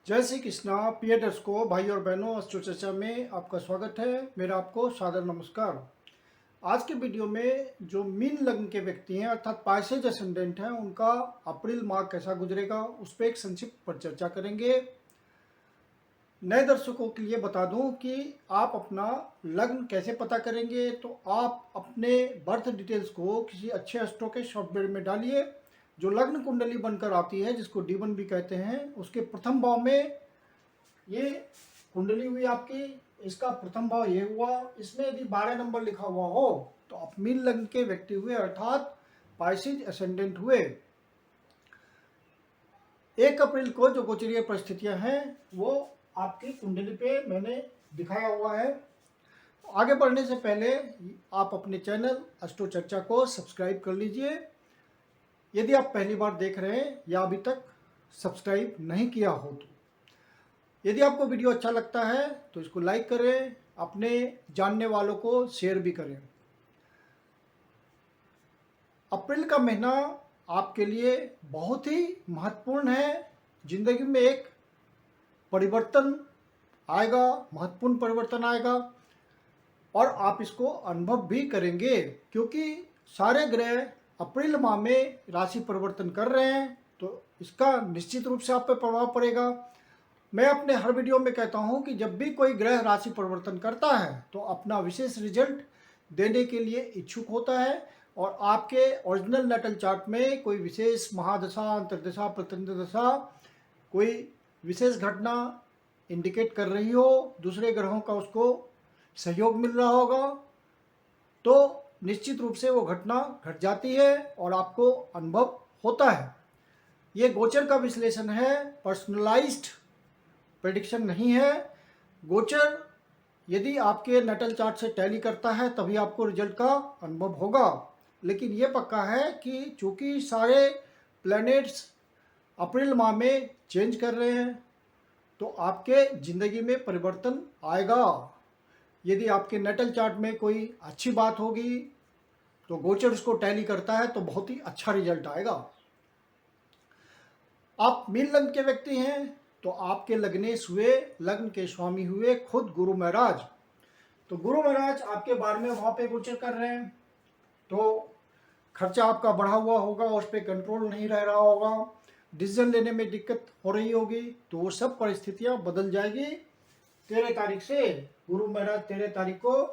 जय श्री कृष्णा प्रिय दर्शकों, भाई और बहनों, अस्ट्रो चर्चा में आपका स्वागत है। मेरा आपको सादर नमस्कार। आज के वीडियो में जो मीन लग्न के व्यक्ति हैं अर्थात पाइसेज असेंडेंट हैं, उनका अप्रैल माह कैसा गुजरेगा उस पर एक संक्षिप्त पर चर्चा करेंगे। नए दर्शकों के लिए बता दूं कि आप अपना लग्न कैसे पता करेंगे। तो आप अपने बर्थ डिटेल्स को किसी अच्छे एस्ट्रो के सॉफ्टवेयर में डालिए। जो लग्न कुंडली बनकर आती है, जिसको D1 भी कहते हैं, उसके प्रथम भाव में ये कुंडली हुई आपकी, इसका प्रथम भाव ये हुआ। इसमें यदि 12 नंबर लिखा हुआ हो तो आप मीन लग्न के व्यक्ति हुए अर्थात पाइसेज असेंडेंट हुए। 1 अप्रैल को जो गोचरीय परिस्थितियां हैं वो आपकी कुंडली पे मैंने दिखाया हुआ है। आगे बढ़ने से पहले आप अपने चैनल एस्ट्रो चर्चा को सब्सक्राइब कर लीजिए यदि आप पहली बार देख रहे हैं या अभी तक सब्सक्राइब नहीं किया हो तो। यदि आपको वीडियो अच्छा लगता है तो इसको लाइक करें, अपने जानने वालों को शेयर भी करें। अप्रैल का महीना आपके लिए बहुत ही महत्वपूर्ण है। जिंदगी में एक परिवर्तन आएगा, महत्वपूर्ण परिवर्तन आएगा और आप इसको अनुभव भी करेंगे, क्योंकि सारे ग्रह अप्रैल माह में राशि परिवर्तन कर रहे हैं, तो इसका निश्चित रूप से आप पे प्रभाव पड़ेगा। मैं अपने हर वीडियो में कहता हूं कि जब भी कोई ग्रह राशि परिवर्तन करता है तो अपना विशेष रिजल्ट देने के लिए इच्छुक होता है, और आपके ओरिजिनल नेटल चार्ट में कोई विशेष महादशा, अंतर्दशा, प्रत्यंतदशा, कोई विशेष घटना इंडिकेट कर रही हो, दूसरे ग्रहों का उसको सहयोग मिल रहा होगा, तो निश्चित रूप से वो घटना घट जाती है और आपको अनुभव होता है। ये गोचर का विश्लेषण है, पर्सनलाइज्ड प्रेडिक्शन नहीं है। गोचर यदि आपके नटल चार्ट से टैली करता है तभी आपको रिजल्ट का अनुभव होगा, लेकिन ये पक्का है कि चूंकि सारे प्लैनेट्स अप्रैल माह में चेंज कर रहे हैं तो आपके ज़िंदगी में परिवर्तन आएगा। यदि आपके नटल चार्ट में कोई अच्छी बात होगी तो गोचर उसको टैली करता है तो बहुत ही अच्छा रिजल्ट आएगा। आप मीन लग्न के व्यक्ति हैं तो आपके लग्नेश हुए, लग्न के स्वामी हुए खुद गुरु महाराज। तो गुरु महाराज आपके 12वें भाव पे गोचर कर रहे हैं, तो खर्चा आपका बढ़ा हुआ होगा, उस पर कंट्रोल नहीं रह रहा होगा, डिसीजन लेने में दिक्कत हो रही होगी, तो वो सब परिस्थितियां बदल जाएगी। 13 तारीख से गुरु महाराज 13 तारीख को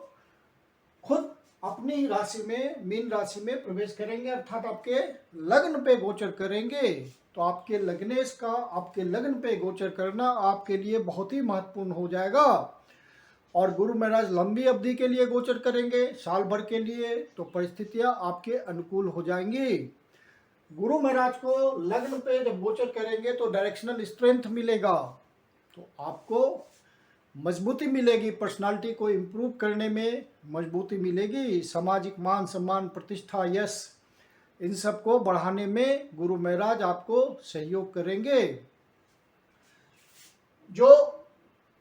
खुद अपनी राशि में, मीन राशि में प्रवेश करेंगे, अर्थात आपके लग्न पे गोचर करेंगे। तो आपके लग्नेश का आपके लग्न पे गोचर करना आपके लिए बहुत ही महत्वपूर्ण हो जाएगा। और गुरु महाराज लंबी अवधि के लिए गोचर करेंगे, साल भर के लिए, तो परिस्थितियां आपके अनुकूल हो जाएंगी। गुरु महाराज को लग्न पे जब गोचर करेंगे तो डायरेक्शनल स्ट्रेंथ मिलेगा, तो आपको मजबूती मिलेगी, पर्सनालिटी को इम्प्रूव करने में मजबूती मिलेगी, सामाजिक मान सम्मान, प्रतिष्ठा, यश, इन सब को बढ़ाने में गुरु महाराज आपको सहयोग करेंगे। जो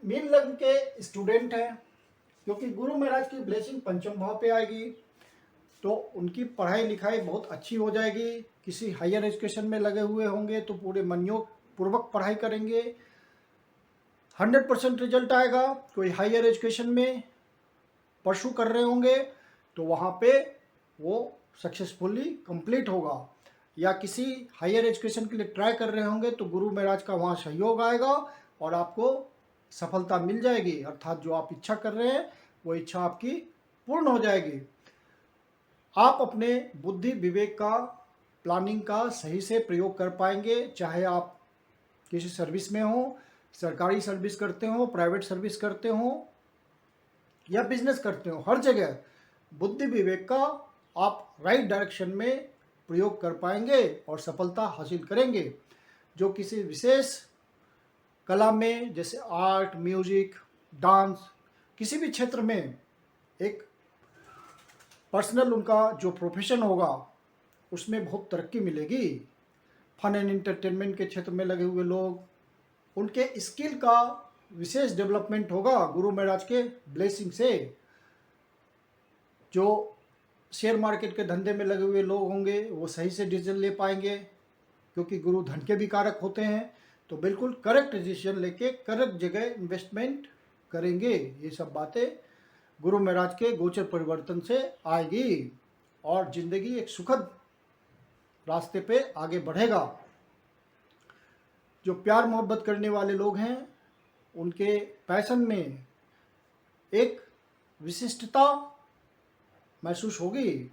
मीन लग्न के स्टूडेंट हैं, क्योंकि गुरु महाराज की ब्लेसिंग पंचम भाव पे आएगी तो उनकी पढ़ाई लिखाई बहुत अच्छी हो जाएगी। किसी हायर एजुकेशन में लगे हुए होंगे तो पूरे मनोयोग पूर्वक पढ़ाई करेंगे, 100% रिजल्ट आएगा। कोई हायर एजुकेशन में परसू कर रहे होंगे तो वहाँ पे वो सक्सेसफुली कंप्लीट होगा, या किसी हायर एजुकेशन के लिए ट्राई कर रहे होंगे तो गुरु महाराज का वहाँ सहयोग आएगा और आपको सफलता मिल जाएगी, अर्थात जो आप इच्छा कर रहे हैं वो इच्छा आपकी पूर्ण हो जाएगी। आप अपने बुद्धि विवेक का, प्लानिंग का सही से प्रयोग कर पाएंगे, चाहे आप किसी सर्विस में हो, सरकारी सर्विस करते हो, प्राइवेट सर्विस करते हो या बिजनेस करते हो, हर जगह बुद्धि विवेक का आप राइट डायरेक्शन में प्रयोग कर पाएंगे और सफलता हासिल करेंगे। जो किसी विशेष कला में, जैसे आर्ट, म्यूजिक, डांस, किसी भी क्षेत्र में एक पर्सनल उनका जो प्रोफेशन होगा उसमें बहुत तरक्की मिलेगी। फन एंड एंटरटेनमेंट के क्षेत्र में लगे हुए लोग, उनके स्किल का विशेष डेवलपमेंट होगा गुरु महाराज के ब्लेसिंग से। जो शेयर मार्केट के धंधे में लगे हुए लोग होंगे वो सही से डिसीजन ले पाएंगे, क्योंकि गुरु धन के भी कारक होते हैं, तो बिल्कुल करेक्ट डिसीजन लेके करेक्ट जगह इन्वेस्टमेंट करेंगे। ये सब बातें गुरु महाराज के गोचर परिवर्तन से आएगी और जिंदगी एक सुखद रास्ते पे आगे बढ़ेगा। जो प्यार मोहब्बत करने वाले लोग हैं उनके पैशन में एक विशिष्टता महसूस होगी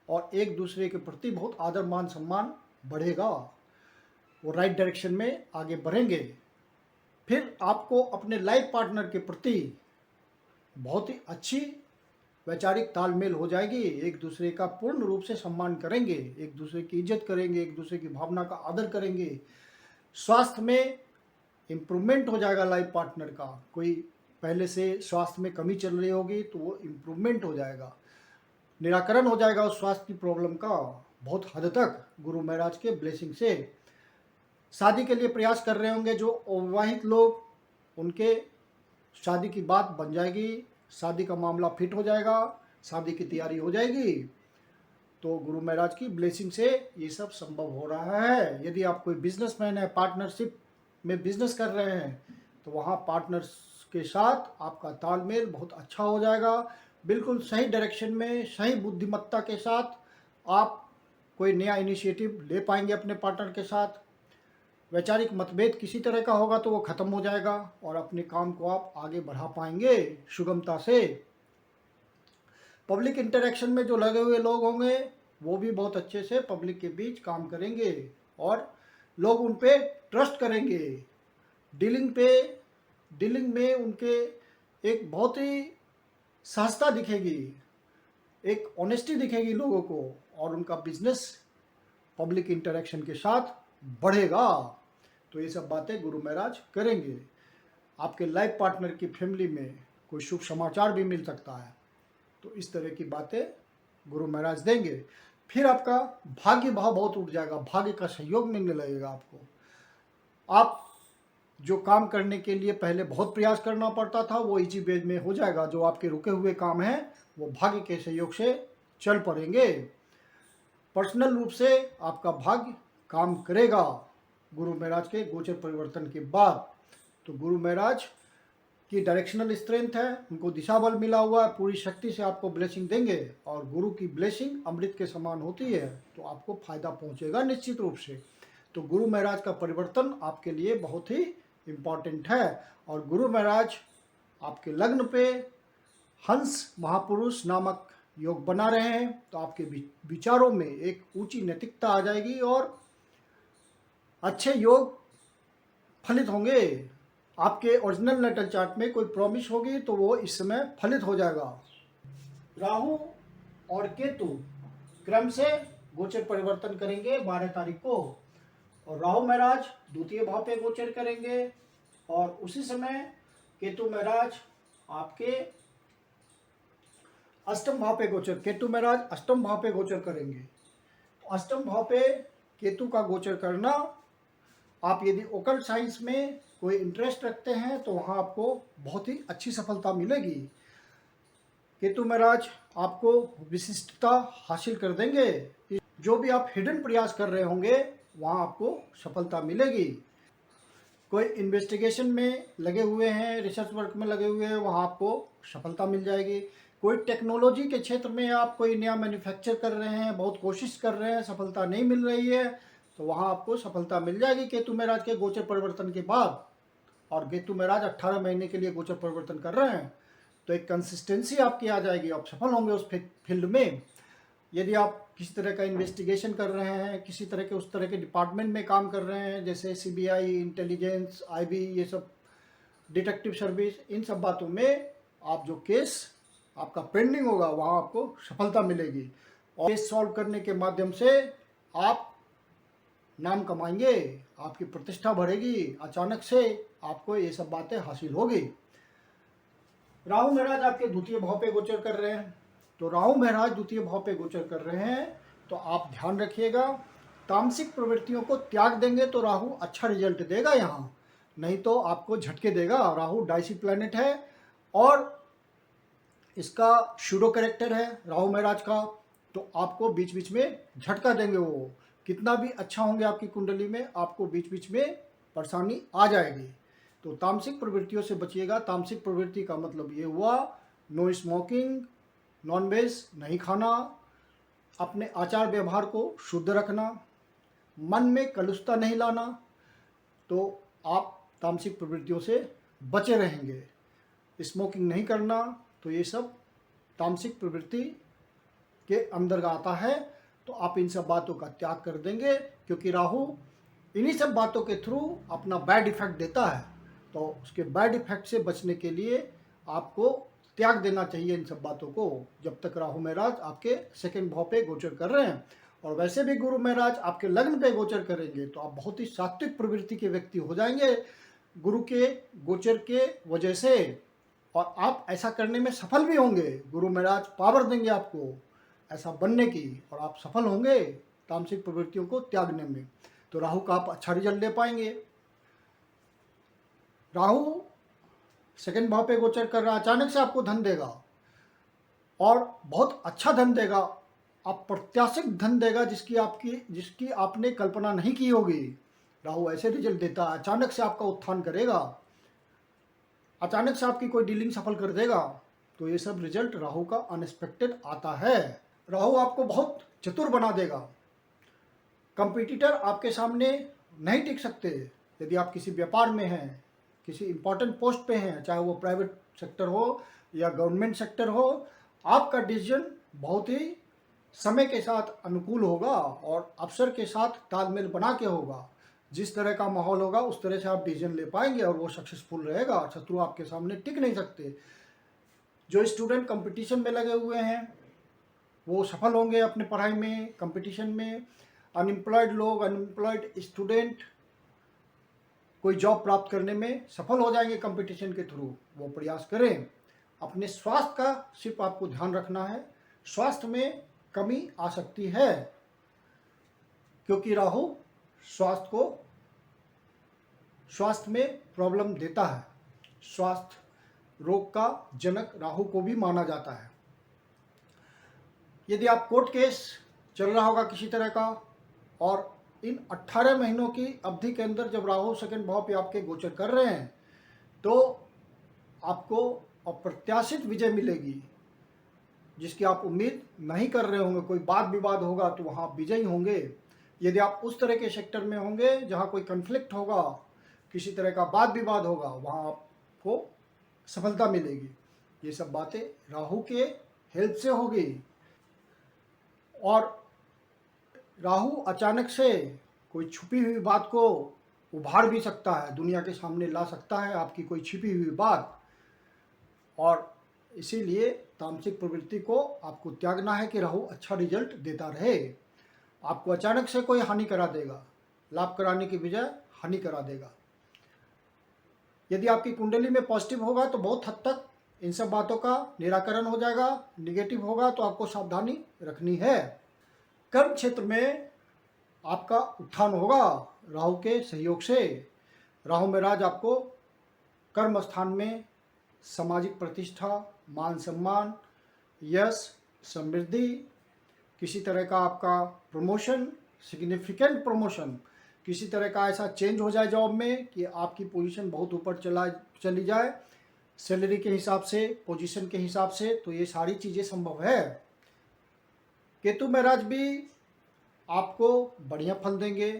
और एक दूसरे के प्रति बहुत आदर मान सम्मान बढ़ेगा। वो राइट डायरेक्शन में आगे बढ़ेंगे। फिर आपको अपने लाइफ पार्टनर के प्रति बहुत ही अच्छी वैचारिक तालमेल हो जाएगी। एक दूसरे का पूर्ण रूप से सम्मान करेंगे, एक दूसरे की इज्जत करेंगे, एक दूसरे की भावना का आदर करेंगे। स्वास्थ्य में इम्प्रूवमेंट हो जाएगा लाइफ पार्टनर का। कोई पहले से स्वास्थ्य में कमी चल रही होगी तो वो इम्प्रूवमेंट हो जाएगा, निराकरण हो जाएगा उस स्वास्थ्य की प्रॉब्लम का बहुत हद तक गुरु महाराज के ब्लेसिंग से। शादी के लिए प्रयास कर रहे होंगे जो अविवाहित लोग, उनके शादी की बात बन जाएगी, शादी का मामला फिट हो जाएगा, शादी की तैयारी हो जाएगी। तो गुरु महाराज की ब्लेसिंग से ये सब संभव हो रहा है। यदि आप कोई बिजनेसमैन है, पार्टनरशिप में बिजनेस कर रहे हैं, तो वहाँ पार्टनर्स के साथ आपका तालमेल बहुत अच्छा हो जाएगा। बिल्कुल सही डायरेक्शन में, सही बुद्धिमत्ता के साथ आप कोई नया इनिशिएटिव ले पाएंगे अपने पार्टनर के साथ। वैचारिक मतभेद किसी तरह का होगा तो वो ख़त्म हो जाएगा और अपने काम को आप आगे बढ़ा पाएंगे सुगमता से। पब्लिक इंटरेक्शन में जो लगे हुए लोग होंगे वो भी बहुत अच्छे से पब्लिक के बीच काम करेंगे और लोग उन पे ट्रस्ट करेंगे। डीलिंग में उनके एक बहुत ही सहजता दिखेगी, एक ऑनेस्टी दिखेगी लोगों को और उनका बिजनेस पब्लिक इंटरेक्शन के साथ बढ़ेगा। तो ये सब बातें गुरु महाराज करेंगे। आपके लाइफ पार्टनर की फैमिली में कोई शुभ समाचार भी मिल सकता है, तो इस तरह की बातें गुरु महाराज देंगे। फिर आपका भाग्य भाव बहुत उठ जाएगा, भाग्य का सहयोग मिलने लगेगा आपको। आप जो काम करने के लिए पहले बहुत प्रयास करना पड़ता था वो इजी वेज में हो जाएगा। जो आपके रुके हुए काम हैं वो भाग्य के सहयोग से चल पड़ेंगे। पर्सनल रूप से आपका भाग्य काम करेगा गुरु महाराज के गोचर परिवर्तन के बाद। तो गुरु महाराज की डायरेक्शनल स्ट्रेंथ है, उनको दिशा बल मिला हुआ है, पूरी शक्ति से आपको ब्लेसिंग देंगे और गुरु की ब्लेसिंग अमृत के समान होती है, तो आपको फायदा पहुंचेगा निश्चित रूप से। तो गुरु महाराज का परिवर्तन आपके लिए बहुत ही इम्पॉर्टेंट है। और गुरु महाराज आपके लग्न पे हंस महापुरुष नामक योग बना रहे हैं, तो आपके विचारों में एक ऊंची नैतिकता आ जाएगी और अच्छे योग फलित होंगे। आपके ओरिजिनल नेटल चार्ट में कोई प्रॉमिस होगी तो वो इस समय फलित हो जाएगा। राहु और केतु क्रम से गोचर परिवर्तन करेंगे 12 तारीख को, और राहु महाराज द्वितीय भाव पे गोचर करेंगे और उसी समय केतु महाराज आपके अष्टम भाव पे गोचर, केतु महाराज अष्टम भाव पे गोचर करेंगे। अष्टम भाव पे केतु का गोचर करना, आप यदि ओकल्ट साइंस में कोई इंटरेस्ट रखते हैं तो वहाँ आपको बहुत ही अच्छी सफलता मिलेगी। केतु महाराज आपको विशिष्टता हासिल कर देंगे। जो भी आप हिडन प्रयास कर रहे होंगे वहाँ आपको सफलता मिलेगी। कोई इन्वेस्टिगेशन में लगे हुए हैं, रिसर्च वर्क में लगे हुए हैं, वहाँ आपको सफलता मिल जाएगी। कोई टेक्नोलॉजी के क्षेत्र में आप कोई नया मैन्युफैक्चर कर रहे हैं, बहुत कोशिश कर रहे हैं, सफलता नहीं मिल रही है, तो वहाँ आपको सफलता मिल जाएगी केतु महाराज के गोचर परिवर्तन के बाद। और केतु महाराज 18 महीने के लिए गोचर परिवर्तन कर रहे हैं, तो एक कंसिस्टेंसी आपकी आ जाएगी, आप सफल होंगे उस फील्ड में। यदि आप किसी तरह का इन्वेस्टिगेशन कर रहे हैं, किसी तरह के उस तरह के डिपार्टमेंट में काम कर रहे हैं, जैसे सीबीआई, इंटेलिजेंस, आईबी, ये सब डिटेक्टिव सर्विस, इन सब बातों में आप जो केस आपका पेंडिंग होगा वहाँ आपको सफलता मिलेगी और केस सॉल्व करने के माध्यम से आप नाम कमाएंगे, आपकी प्रतिष्ठा बढ़ेगी, अचानक से आपको ये सब बातें हासिल होगी। राहु महाराज आपके द्वितीय भाव पे गोचर कर रहे हैं, तो राहु महाराज द्वितीय भाव पे गोचर कर रहे हैं तो आप ध्यान रखिएगा, तामसिक प्रवृत्तियों को त्याग देंगे तो राहु अच्छा रिजल्ट देगा यहाँ, नहीं तो आपको झटके देगा। राहु डाइसी प्लैनेट है और इसका शूडो कैरेक्टर है राहु महाराज का, तो आपको बीच बीच में झटका देंगे। वो कितना भी अच्छा होंगे आपकी कुंडली में, आपको बीच बीच में परेशानी आ जाएगी। तो तामसिक प्रवृत्तियों से बचिएगा। तामसिक प्रवृत्ति का मतलब ये हुआ नो स्मोकिंग, नॉन वेज नहीं खाना, अपने आचार व्यवहार को शुद्ध रखना, मन में कलुषता नहीं लाना, तो आप तामसिक प्रवृत्तियों से बचे रहेंगे। स्मोकिंग नहीं करना, तो ये सब तामसिक प्रवृत्ति के अंदर आता है। तो आप इन सब बातों का त्याग कर देंगे, क्योंकि राहु इन्हीं सब बातों के थ्रू अपना बैड इफेक्ट देता है। तो उसके बैड इफेक्ट से बचने के लिए आपको त्याग देना चाहिए इन सब बातों को, जब तक राहु महाराज आपके सेकंड भाव पे गोचर कर रहे हैं। और वैसे भी गुरु महाराज आपके लग्न पे गोचर करेंगे तो आप बहुत ही सात्विक प्रवृत्ति के व्यक्ति हो जाएंगे गुरु के गोचर के वजह से, और आप ऐसा करने में सफल भी होंगे। गुरु महाराज पावर देंगे आपको ऐसा बनने की, और आप सफल होंगे तामसिक प्रवृत्तियों को त्यागने में। तो राहु का आप अच्छा रिजल्ट ले पाएंगे। राहु सेकंड भाव पे गोचर कर रहा, अचानक से आपको धन देगा और बहुत अच्छा धन देगा। अप्रत्याशित धन देगा जिसकी आपने कल्पना नहीं की होगी। राहु ऐसे रिजल्ट देता है, अचानक से आपका उत्थान करेगा, अचानक से आपकी कोई डीलिंग सफल कर देगा। तो ये सब रिजल्ट राहु का अनएक्सपेक्टेड आता है। राहु आपको बहुत चतुर बना देगा। कंपटीटर आपके सामने नहीं टिक सकते। यदि आप किसी व्यापार में हैं, किसी इंपॉर्टेंट पोस्ट पे हैं, चाहे वो प्राइवेट सेक्टर हो या गवर्नमेंट सेक्टर हो, आपका डिसीजन बहुत ही समय के साथ अनुकूल होगा और अफसर के साथ तालमेल बना के होगा। जिस तरह का माहौल होगा उस तरह से आप डिसीजन ले पाएंगे और वो सक्सेसफुल रहेगा। शत्रु आपके सामने टिक नहीं सकते। जो स्टूडेंट कंपटीशन में लगे हुए हैं वो सफल होंगे अपने पढ़ाई में, कंपटीशन में। अनएम्प्लॉयड लोग, अनएम्प्लॉयड स्टूडेंट कोई जॉब प्राप्त करने में सफल हो जाएंगे कंपटीशन के थ्रू। वो प्रयास करें। अपने स्वास्थ्य का सिर्फ आपको ध्यान रखना है। स्वास्थ्य में कमी आ सकती है, क्योंकि राहु स्वास्थ्य में प्रॉब्लम देता है। स्वास्थ्य रोग का जनक राहु को भी माना जाता है। यदि आप कोर्ट केस चल रहा होगा किसी तरह का, और इन 18 महीनों की अवधि के अंदर जब राहु सेकंड भाव पे आपके गोचर कर रहे हैं, तो आपको अप्रत्याशित विजय मिलेगी जिसकी आप उम्मीद नहीं कर रहे होंगे। कोई वाद विवाद होगा तो वहाँ आप विजयी होंगे। यदि आप उस तरह के सेक्टर में होंगे जहाँ कोई कन्फ्लिक्ट होगा, किसी तरह का वाद विवाद होगा, वहाँ आपको सफलता मिलेगी। ये सब बातें राहु के हेल्प से होगी। और राहु अचानक से कोई छुपी हुई बात को उभार भी सकता है, दुनिया के सामने ला सकता है आपकी कोई छिपी हुई बात। और इसीलिए तामसिक प्रवृत्ति को आपको त्यागना है कि राहु अच्छा रिजल्ट देता रहे। आपको अचानक से कोई हानि करा देगा, लाभ कराने की बजाय हानि करा देगा। यदि आपकी कुंडली में पॉजिटिव होगा तो बहुत हद तक इन सब बातों का निराकरण हो जाएगा। निगेटिव होगा तो आपको सावधानी रखनी है। कर्म क्षेत्र में आपका उत्थान होगा राहु के सहयोग से। राहु महाराज आपको कर्म स्थान में सामाजिक प्रतिष्ठा, मान सम्मान, यश, समृद्धि, किसी तरह का आपका प्रमोशन, सिग्निफिकेंट प्रमोशन, किसी तरह का ऐसा चेंज हो जाए जॉब में कि आपकी पोजीशन बहुत ऊपर चली जाए, सैलरी के हिसाब से, पोजीशन के हिसाब से। तो ये सारी चीज़ें संभव है। केतु महाराज भी आपको बढ़िया फल देंगे।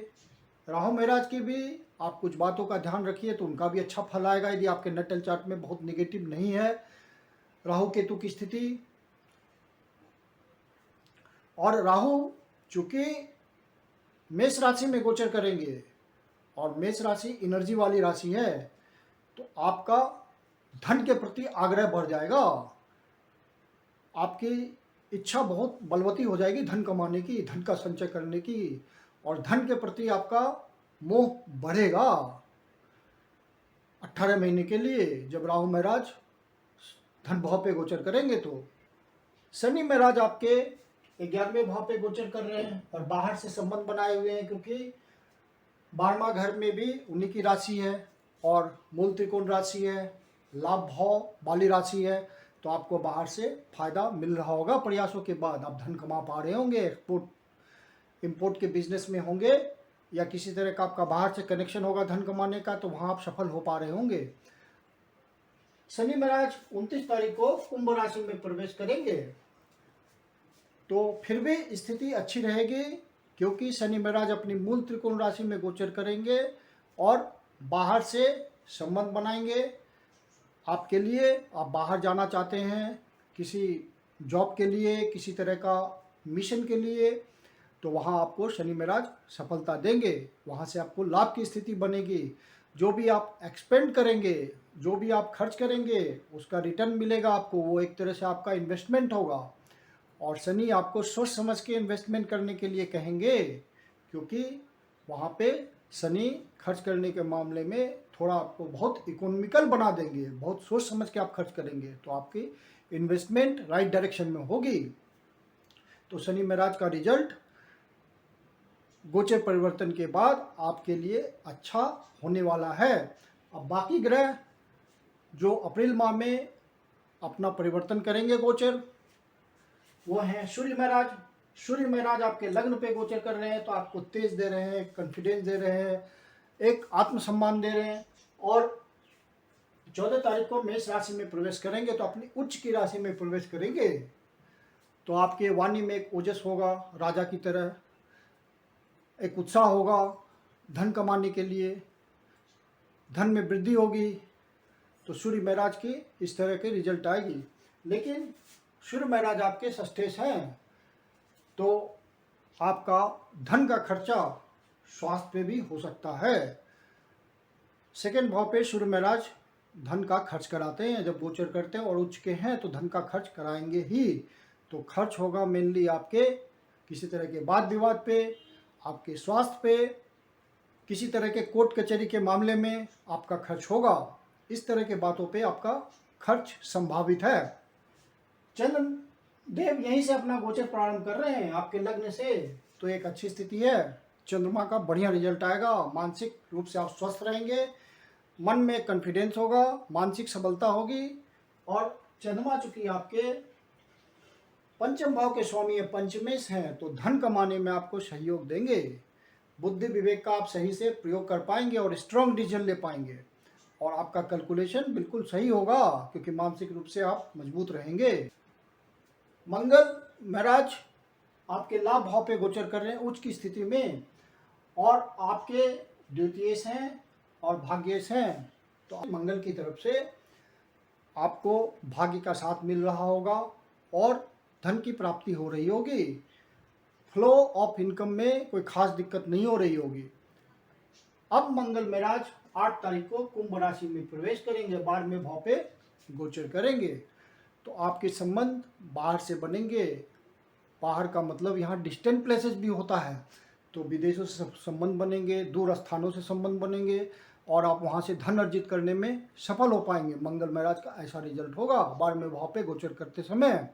राहु महाराज की भी आप कुछ बातों का ध्यान रखिए तो उनका भी अच्छा फल आएगा, यदि आपके नटल चार्ट में बहुत नेगेटिव नहीं है राहु केतु की स्थिति। और राहु चूंकि मेष राशि में गोचर करेंगे और मेष राशि एनर्जी वाली राशि है, तो आपका धन के प्रति आग्रह बढ़ जाएगा। आपकी इच्छा बहुत बलवती हो जाएगी धन कमाने की, धन का संचय करने की, और धन के प्रति आपका मोह बढ़ेगा 18 महीने के लिए। जब राहु महाराज धन भाव पे गोचर करेंगे तो शनि महाराज आपके 11वें भाव पे गोचर कर रहे हैं और बाहर से संबंध बनाए हुए हैं, क्योंकि 12वां घर में भी उन्हीं की राशि है और मूल त्रिकोण राशि है, लाभ भाव वाली राशि है। तो आपको बाहर से फायदा मिल रहा होगा प्रयासों के बाद। आप धन कमा पा रहे होंगे, एक्सपोर्ट इंपोर्ट के बिजनेस में होंगे या किसी तरह का आपका बाहर से कनेक्शन होगा धन कमाने का, तो वहाँ आप सफल हो पा रहे होंगे। शनि महाराज 29 तारीख को कुंभ राशि में प्रवेश करेंगे, तो फिर भी स्थिति अच्छी रहेगी, क्योंकि शनि महाराज अपनी मूल त्रिकोण राशि में गोचर करेंगे और बाहर से संबंध बनाएंगे आपके लिए। आप बाहर जाना चाहते हैं किसी जॉब के लिए, किसी तरह का मिशन के लिए, तो वहाँ आपको शनि महाराज सफलता देंगे, वहाँ से आपको लाभ की स्थिति बनेगी। जो भी आप एक्सपेंड करेंगे, जो भी आप खर्च करेंगे, उसका रिटर्न मिलेगा आपको, वो एक तरह से आपका इन्वेस्टमेंट होगा। और शनि आपको सोच समझ के इन्वेस्टमेंट करने के लिए कहेंगे, क्योंकि वहाँ पे शनि खर्च करने के मामले में थोड़ा आपको बहुत इकोनॉमिकल बना देंगे, बहुत सोच समझ के आप खर्च करेंगे, तो आपकी इन्वेस्टमेंट राइट डायरेक्शन में होगी। तो शनि महाराज का रिजल्ट गोचर परिवर्तन के बाद आपके लिए अच्छा होने वाला है। अब बाकी ग्रह जो अप्रैल माह में अपना परिवर्तन करेंगे गोचर, वो हैं सूर्य महाराज। सूर्य महाराज आपके लग्न पे गोचर कर रहे हैं, तो आपको तेज दे रहे हैं, कॉन्फिडेंस दे रहे हैं, एक आत्मसम्मान दे रहे हैं। और 14 तारीख को मेष राशि में प्रवेश करेंगे, तो अपनी उच्च की राशि में प्रवेश करेंगे, तो आपके वाणी में एक ओजस होगा, राजा की तरह एक उत्साह होगा धन कमाने के लिए, धन में वृद्धि होगी। तो सूर्य महाराज की इस तरह के रिजल्ट आएगी। लेकिन सूर्य महाराज आपके षष्ठेश हैं, तो आपका धन का खर्चा स्वास्थ्य पे भी हो सकता है। सेकेंड भाव पे सूर्य महाराज धन का खर्च कराते हैं जब गोचर करते हैं, और उच्च के हैं तो धन का खर्च कराएंगे ही। तो खर्च होगा मेनली आपके किसी तरह के वाद विवाद पे, आपके स्वास्थ्य पे, किसी तरह के कोर्ट कचहरी के मामले में आपका खर्च होगा। इस तरह के बातों पे आपका खर्च संभावित है। चंद्र देव यहीं से अपना गोचर प्रारंभ कर रहे हैं आपके लग्न से, तो एक अच्छी स्थिति है। चंद्रमा का बढ़िया रिजल्ट आएगा, मानसिक रूप से आप स्वस्थ रहेंगे, मन में कॉन्फिडेंस होगा, मानसिक सबलता होगी। और चंद्रमा चूंकि आपके पंचम भाव के स्वामी है, पंचमेश हैं, तो धन कमाने में आपको सहयोग देंगे। बुद्धि विवेक का आप सही से प्रयोग कर पाएंगे और स्ट्रॉन्ग डिसीजन ले पाएंगे, और आपका कैलकुलेशन बिल्कुल सही होगा, क्योंकि मानसिक रूप से आप मजबूत रहेंगे। मंगल महाराज आपके लाभ भाव पे गोचर कर रहे हैं उच्च की स्थिति में, और आपके द्वितीयेश हैं और भाग्येश हैं, तो मंगल की तरफ से आपको भाग्य का साथ मिल रहा होगा और धन की प्राप्ति हो रही होगी। फ्लो ऑफ इनकम में कोई खास दिक्कत नहीं हो रही होगी। अब मंगल महाराज 8 तारीख को कुंभ राशि में प्रवेश करेंगे, 12वें भाव पे गोचर करेंगे, तो आपके संबंध बाहर से बनेंगे। बाहर का मतलब यहाँ डिस्टेंट प्लेसेस भी होता है, तो विदेशों से संबंध बनेंगे, दूर स्थानों से संबंध बनेंगे, और आप वहाँ से धन अर्जित करने में सफल हो पाएंगे। मंगल महाराज का ऐसा रिजल्ट होगा 12वें भाव पे गोचर करते समय।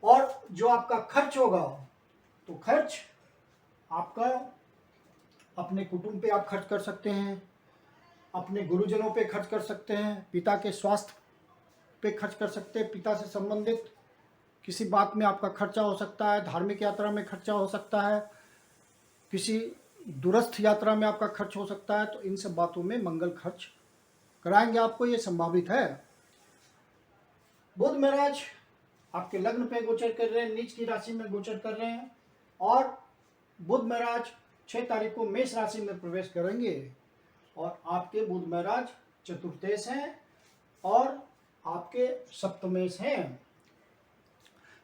और जो आपका खर्च होगा, तो खर्च आपका अपने कुटुंब पे आप खर्च कर सकते हैं, अपने गुरुजनों पे खर्च कर सकते हैं, पिता के स्वास्थ्य पे खर्च कर सकते हैं, पिता से संबंधित किसी बात में आपका खर्चा हो सकता है, धार्मिक यात्रा में खर्चा हो सकता है, किसी दूरस्थ यात्रा में आपका खर्च हो सकता है। तो इन सब बातों में मंगल खर्च कराएंगे आपको, ये संभावित है। बुध महाराज आपके लग्न पे गोचर कर रहे हैं, नीच की राशि में गोचर कर रहे हैं, और बुध महाराज 6 तारीख को मेष राशि में प्रवेश करेंगे, और आपके बुध महाराज चतुर्थेश हैं और आपके सप्तमेश हैं।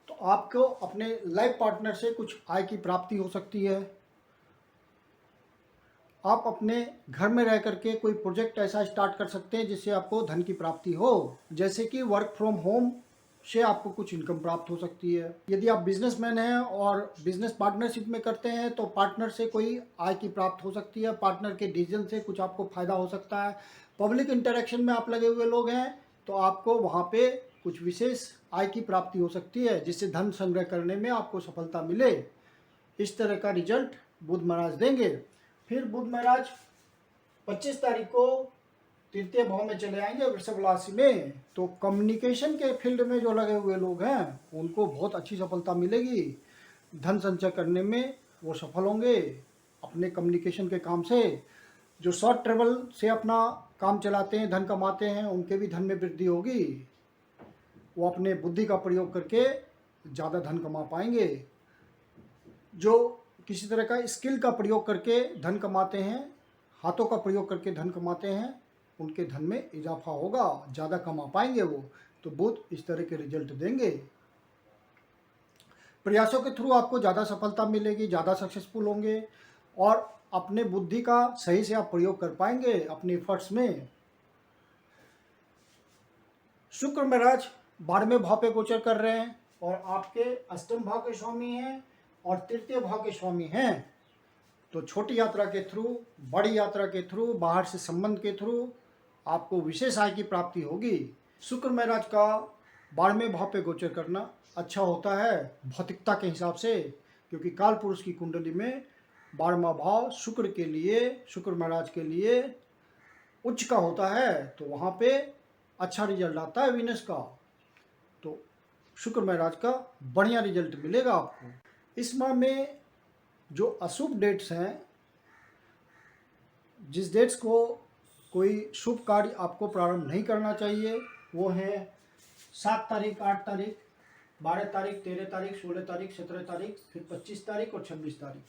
तो आपको अपने लाइफ पार्टनर से कुछ आय की प्राप्ति हो सकती है। आप अपने घर में रह करके कोई प्रोजेक्ट ऐसा स्टार्ट कर सकते हैं जिससे आपको धन की प्राप्ति हो, जैसे कि वर्क फ्रॉम होम से आपको कुछ इनकम प्राप्त हो सकती है। यदि आप बिजनेसमैन हैं और बिजनेस पार्टनरशिप में करते हैं, तो पार्टनर से कोई आय की प्राप्त हो सकती है, पार्टनर के डिसीजन से कुछ आपको फायदा हो सकता है। पब्लिक इंटरेक्शन में आप लगे हुए लोग हैं, तो आपको वहाँ पे कुछ विशेष आय की प्राप्ति हो सकती है, जिससे धन संग्रह करने में आपको सफलता मिले। इस तरह का रिजल्ट बुध महाराज देंगे। फिर बुध महाराज 25 तारीख को तृतीय भाव में चले आएंगे वृषभ राशि में, तो कम्युनिकेशन के फील्ड में जो लगे हुए लोग हैं उनको बहुत अच्छी सफलता मिलेगी। धन संचय करने में वो सफल होंगे, अपने कम्युनिकेशन के काम से, जो शॉर्ट ट्रेवल से अपना काम चलाते हैं, धन कमाते हैं, उनके भी धन में वृद्धि होगी। वो अपने बुद्धि का प्रयोग करके ज़्यादा धन कमा पाएंगे। जो किसी तरह का स्किल का प्रयोग करके धन कमाते हैं, हाथों का प्रयोग करके धन कमाते हैं, उनके धन में इजाफा होगा, ज़्यादा कमा पाएंगे वो। तो बुध इस तरह के रिजल्ट देंगे। प्रयासों के थ्रू आपको ज़्यादा सफलता मिलेगी, ज़्यादा सक्सेसफुल होंगे और अपने बुद्धि का सही से आप प्रयोग कर पाएंगे अपने एफर्ट्स में। शुक्र महाराज 12वें भाव पे गोचर कर रहे हैं और आपके अष्टम भाव के स्वामी हैं और तृतीय भाव के स्वामी हैं। तो छोटी यात्रा के थ्रू, बड़ी यात्रा के थ्रू, बाहर से संबंध के थ्रू आपको विशेष आय की प्राप्ति होगी। शुक्र महाराज का 12वें भाव पे गोचर करना अच्छा होता है भौतिकता के हिसाब से, क्योंकि काल पुरुष की कुंडली में 12वां भाव शुक्र के लिए, शुक्र महाराज के लिए उच्च का होता है, तो वहाँ पे अच्छा रिजल्ट आता है वीनस का। तो शुक्र महाराज का बढ़िया रिजल्ट मिलेगा आपको। इस माह में जो अशुभ डेट्स हैं, जिस डेट्स को कोई शुभ कार्य आपको प्रारंभ नहीं करना चाहिए, वो है 7 तारीख, 8 तारीख, 12 तारीख, 13 तारीख, 16 तारीख, 17 तारीख, फिर 25 तारीख और 26 तारीख।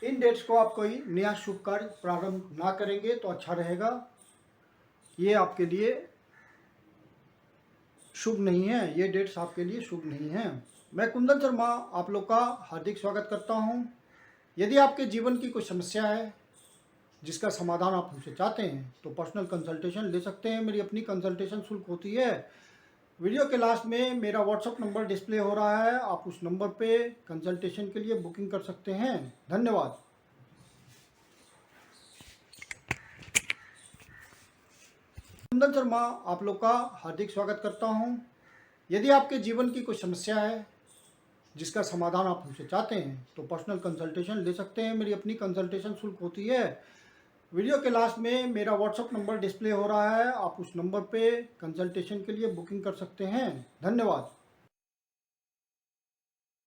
इन डेट्स को आप कोई नया शुभ कार्य प्रारंभ ना करेंगे तो अच्छा रहेगा। ये आपके लिए शुभ नहीं है, ये डेट्स आपके लिए शुभ नहीं है। मैं कुंदन शर्मा आप लोग का हार्दिक स्वागत करता हूँ। यदि आपके जीवन की कोई समस्या है जिसका समाधान आप हमसे चाहते हैं तो पर्सनल कंसल्टेशन ले सकते हैं। मेरी अपनी कंसल्टेशन शुल्क होती है। वीडियो के लास्ट में मेरा व्हाट्सएप नंबर डिस्प्ले हो रहा है, आप उस नंबर पे कंसल्टेशन के लिए बुकिंग कर सकते हैं। धन्यवाद। कुंदन शर्मा आप लोग का हार्दिक स्वागत करता हूं। यदि आपके जीवन की कोई समस्या है जिसका समाधान आप हमसे चाहते हैं तो पर्सनल कंसल्टेशन ले सकते हैं। मेरी अपनी कंसल्टेशन शुल्क होती है। वीडियो के लास्ट में मेरा व्हाट्सएप नंबर डिस्प्ले हो रहा है, आप उस नंबर पे कंसल्टेशन के लिए बुकिंग कर सकते हैं। धन्यवाद।